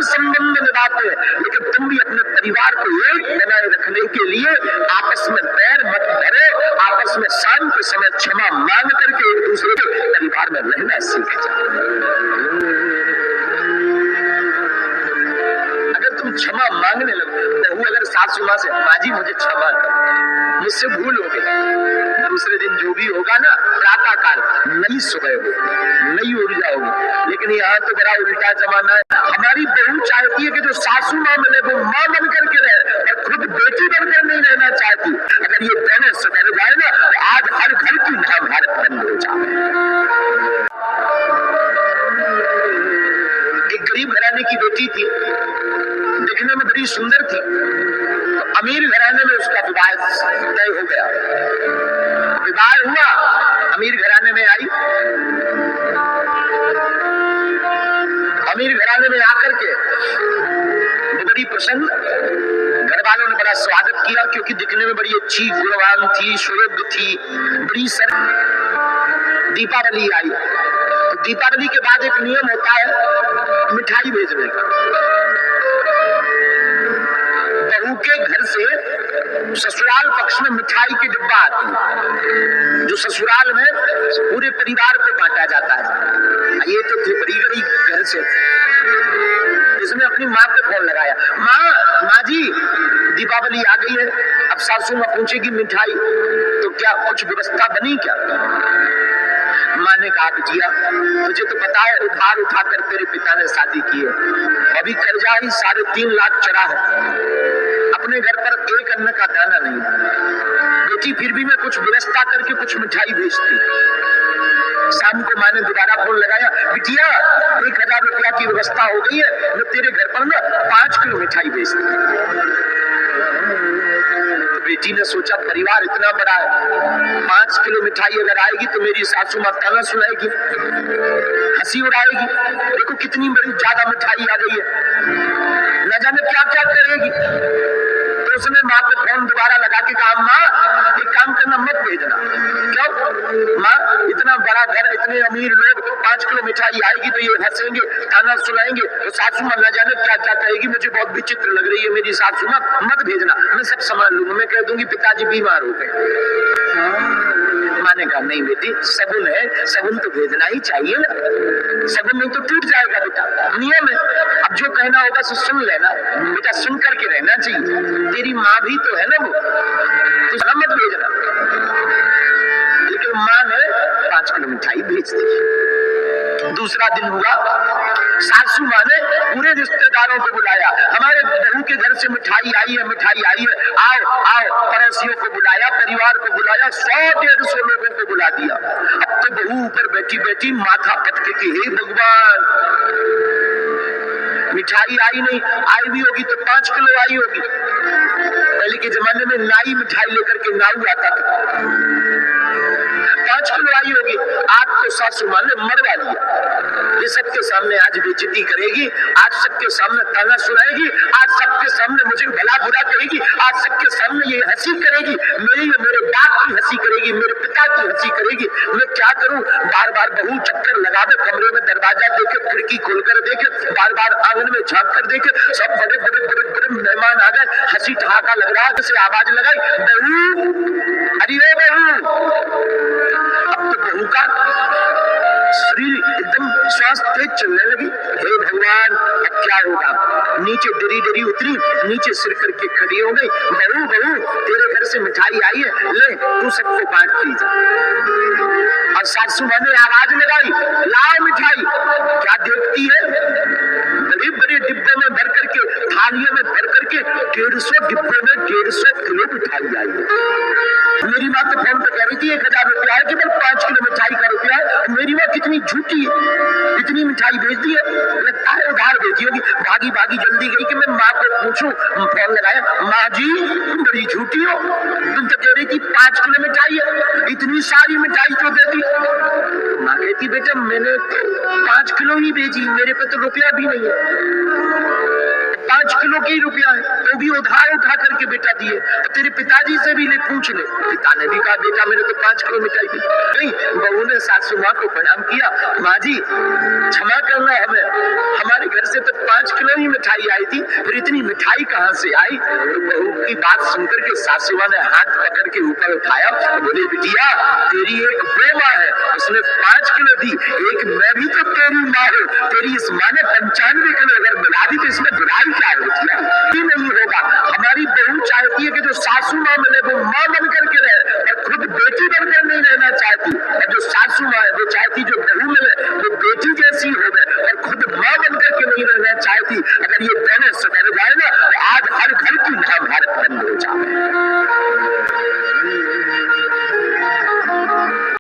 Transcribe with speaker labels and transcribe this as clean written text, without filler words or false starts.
Speaker 1: संबंध निभाते हैं, लेकिन तुम भी अपने परिवार को एक बनाए रखने के लिए आपस में बैर मत करो, आपस में शाम के समय क्षमा मांग करके एक दूसरे के परिवार में रहना सीख जाओ। अगर तुम क्षमा मांगने लगो, बहू अगर सासू मां से माँ जी मुझे क्षमा कर, मुझसे भूल हो गई, दूसरे दिन जो भी होगा ना प्रातः काल नई सुबह होगी, नई ऊर्जा होगी। लेकिन यहाँ तो बड़ा उल्टा जमाना है। हमारी बहू चाहती है कि जो सासू मां मिले वो मां बन करके रहे और खुद बेटी बनकर नहीं रहना चाहती। अगर ये दोनों सुधर जाए ना तो आज हर घर की महाभारत बंद हो जाए। एक गरीब घराने की बेटी थी, दिखने में बड़ी सुंदर थी, तो अमीर घराने में उसका विवाह तय हो गया। विवाह हुआ, अमीर घराने में आई, अमीर घराने में आकर के वो बड़ी प्रसन्न, घर वालों ने बड़ा स्वागत किया क्योंकि दिखने में बड़ी अच्छी गुणवान थी, सुयोग्य थी, बड़ी सर। दीपावली आई, तो दीपावली के बाद एक नियम होता है मिठाई भेजने का। बहू के घर से ससुराल पक्ष में मिठाई के डिब्बा आते हैं जो ससुराल में पूरे परिवार को बांटा जाता है। ये तो थे बड़ी गरीब घर से, इसने अपनी माँ पे फोन लगाया, माँ जी दीपावली आ गई है, अब सासू माँ पूछेगी मिठाई तो क्या कुछ व्यवस्था बनी क्या? माँ ने कहा बिटिया तुझे तो पता है उधार उठाकर तेरे पिता ने शादी की है, अभी कर्जा ही 3.5 लाख चढ़ा है, अपने घर पर एक अन्न का दाना नहीं, बेटी फिर भी मैं कुछ व्यवस्था करके कुछ मिठाई भेजती। शाम को माँ ने दोबारा फोन लगाया, बिटिया 1000 रुपया की व्यवस्था हो गई है, मैं तेरे घर पर ना 5 किलो मिठाई भेजती। तो बेटी ने सोचा परिवार इतना बड़ा है, 5 किलो मिठाई अगर आएगी तो मेरी सासू माँ ताना सुनाएगी, हंसी उड़ाएगी, देखो कितनी बड़ी ज्यादा मिठाई आ गई है, न जाने क्या क्या करेगी। तो उसने माँ को फोन दोबारा लगा के कहा, माँ एक काम करना मत भेजना। क्यों? माँ इतना बड़ा घर, इतने अमीर लोग, 5 किलो मिठाई आएगी तो ये हंसेंगे, ताना सुनाएंगे, तो सासू माँ न जाने क्या क्या कहेगी, मुझे बहुत विचित्र लग रही है मेरी सासू माँ, मत भेजना, मैं सब संभाल लूंगा, मैं कह दूंगी पिताजी बीमार हो गए। माँ ने कहा नहीं बेटी सगुन है, सगुन तो भेजना ही चाहिए ना, सगुन नहीं तो टूट जाएगा बेटा, नियम है, अब जो कहना होगा सो सुन लेना बेटा, सुन करके रहना चाहिए, तेरी माँ भी तो है ना वो, तो मत भेजना। लेकिन माँ ने 5 किलो मिठाई भेज दी। दूसरा दिन हुआ, सासू माँ ने पूरे रिश्तेदारों को बुलाया, हमारे बहू के घर से मिठाई आई है, मिठाई आई है, आओ आओ, पड़ोसियों को बुलाया, परिवार को बुलाया, 100-150 लोगों को बुला दिया। अब तो बहू ऊपर बैठी बैठी माथा पटके की, हे भगवान मिठाई आई नहीं, आई भी होगी तो 5 किलो आई होगी। पहले के जमाने में नाई मिठाई लेकर के नाऊ आता था, 5 किलो आई होगी। आज तो सासू माँ ने मरवा लिया, ये सबके सामने आज बेइज्जती करेगी, आज सबके सामने ताना सुनाएगी, आज सबके सामने मुझे भला बुरा कहेगी, आज सबके सामने ये हंसी करेगी, मेरे बाप की हंसी करेगी, मेरे पिता की हंसी करेगी। मैं क्या करूं? बार बार बहू चक्कर लगा दे, कमरे में दरवाजा देखे, खिड़की खोलकर देखे, बार बार आंगन में झांक कर देखे, सब बड़े बड़े बड़े बड़े मेहमान आ गए, हंसी ठहाका लग रहा है, जैसे आवाज लगाई, बहू, अरे ओ बहू। अब तो बहू का शरीर एकदम श्वास तेज चलने लगी, हे भगवान अब क्या होगा? नीचे डरी डरी उतरी, नीचे सिर करके खड़ी हो गई, बहू बहू तेरे घर से मिठाई आई है, ले तू सबको बांट दी जा। और सासू माँ ने आवाज लगाई, लाओ मिठाई। क्या देखती है? बड़े बड़े डिब्बे में भर करके, थालियों में भर करके 150 डिब्बे में 150 किलो मिठाई आई है। मेरी माँ तो फोन पे कह रही थी 1000 रुपया है, केवल 5 किलो मिठाई का रुपया है, और मेरी माँ कितनी झूठी है, इतनी मिठाई भेज दी है, लगता है उधार भेजी होगी। भागी भागी जल्दी गई कि मैं माँ को पूछूं, फोन लगाया, माँ जी तुम बड़ी झूठी हो, तुम तो कह रही थी 5 किलो मिठाई है, इतनी सारी मिठाई क्यों दे दी? माँ कहती बेटा मैंने 5 किलो ही भेजी, मेरे पे तो रुपया भी नहीं है। 5 किलो की रुपया है, तो भी उधार उठा करके बेटा दिए। तेरे पिताजी से भी ले पूछ ले। पिता ने भी कहा बेटा मैंने तो 5 किलो मिठाई दी। नहीं, बहू ने सासू माँ को प्रणाम किया, माँ जी क्षमा करना हमें, हमारे घर से तो 5 किलो ही मिठाई आई थी, फिर इतनी मिठाई कहाँ से आई। तो बहू की बात सुनकर के सासू माँ ने हाथ पकड़ के ऊपर उठाया, बोले बिटिया तेरी एक वो माँ है उसने 5 किलो दी, एक मैं भी तो तेरी माँ हूँ, तेरी इस माँ ने 95 किलो अगर मिला दी तो इसमें बुराई क्या होती है, नहीं होगा। हमारी बहू चाहती है कि जो सासू माँ मिले वो